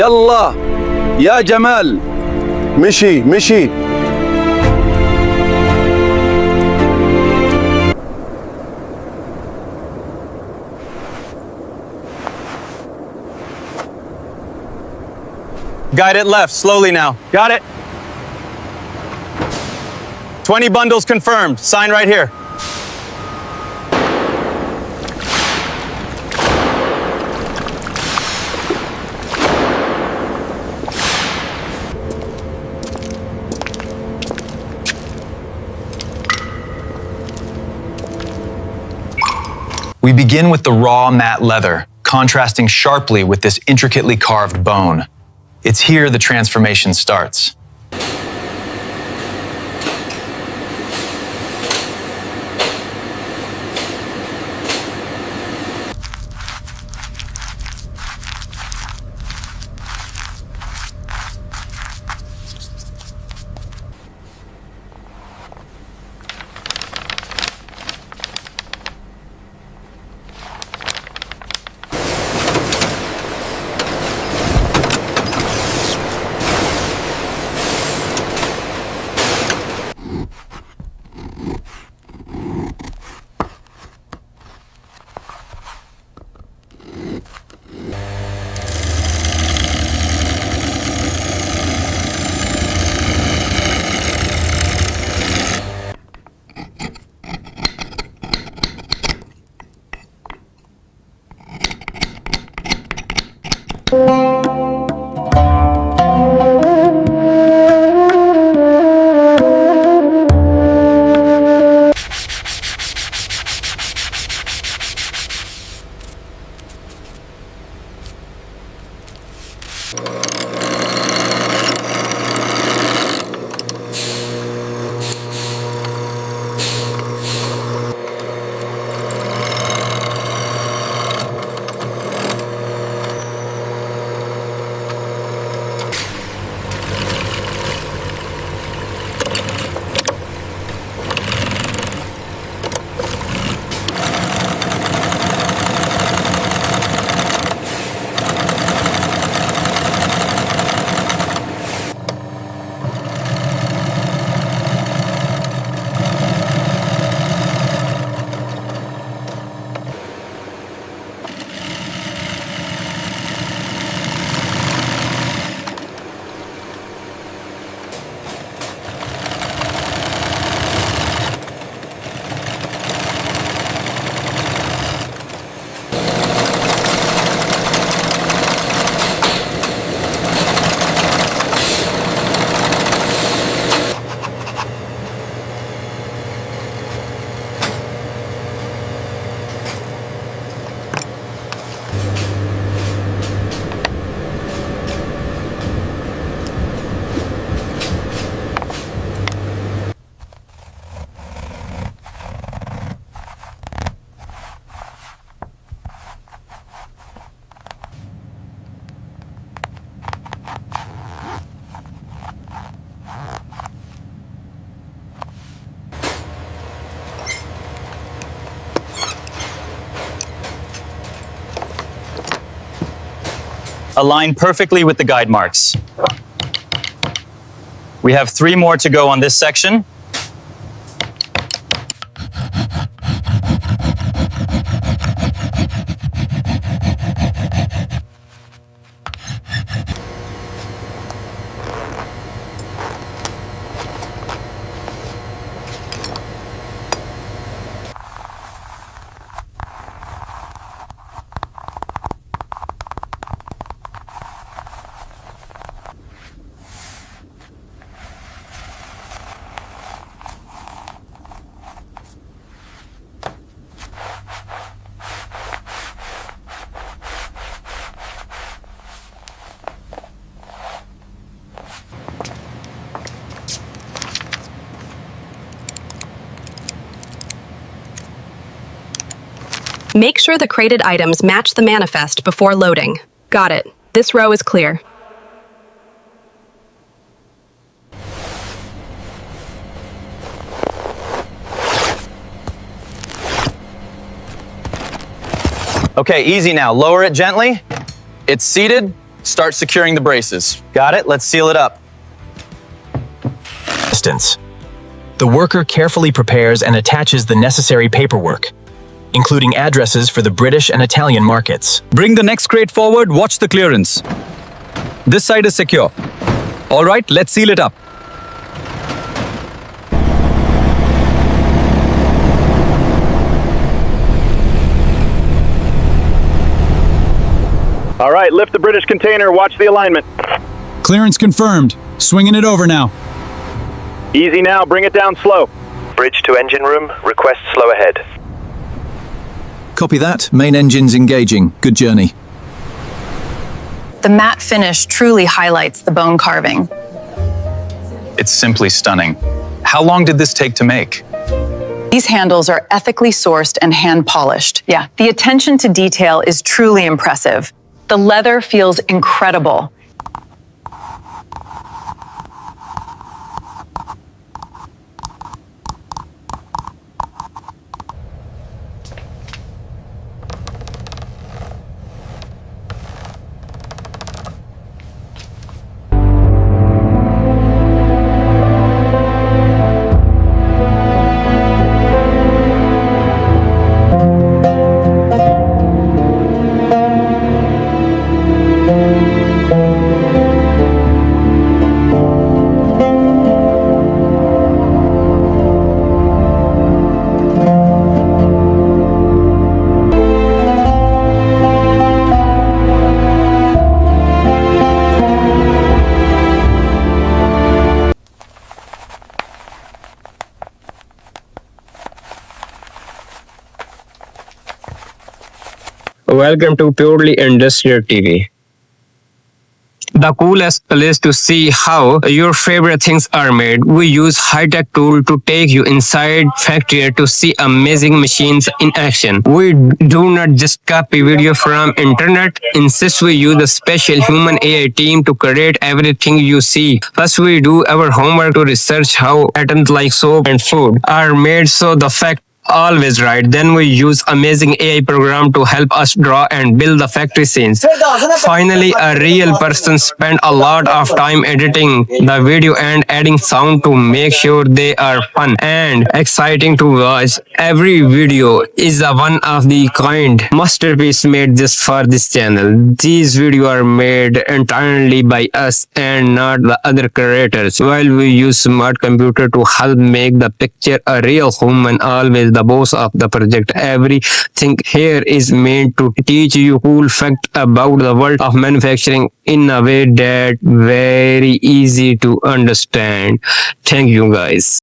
يلا يا جمال. مشي مشي. Guide it left, slowly now. Got it? 20 bundles confirmed. Sign right here. We begin with the raw matte leather, contrasting sharply with this intricately carved bone. It's here the transformation starts. Align perfectly with the guide marks. We have 3 more to go on this section. Make sure the crated items match the manifest before loading. Got it. This row is clear. Okay, easy now. Lower it gently. It's seated. Start securing the braces. Got it? Let's seal it up. Distance. The worker carefully prepares and attaches the necessary paperwork, including addresses for the British and Italian markets. Bring the next crate forward, watch the clearance. This side is secure. All right, let's seal it up. All right, lift the British container, watch the alignment. Clearance confirmed. Swinging it over now. Easy now, bring it down slow. Bridge to engine room, request slow ahead. Copy that. Main engine's engaging. Good journey. The matte finish truly highlights the bone carving. It's simply stunning. How long did this take to make? These handles are ethically sourced and hand polished. Yeah, the attention to detail is truly impressive. The leather feels incredible. Welcome to Purely Industrial TV. The coolest place to see how your favorite things are made. We use high-tech tool to take you inside factory to see amazing machines in action. We do not just copy video from internet. Instead, we use a special human AI team to create everything you see. First, we do our homework to research how items like soap and food are made so the fact always right. Then we use amazing AI program to help us draw and build the factory scenes. Finally, a real person spent a lot of time editing the video and adding sound to make sure they are fun and exciting to watch. Every video is a one of the kind masterpiece made just for this channel. These videos are made entirely by us and not the other creators. While we use smart computer to help make the picture a real human, always the boss of the project. Everything here is meant to teach you cool fact about the world of manufacturing in a way that very easy to understand. Thank you guys.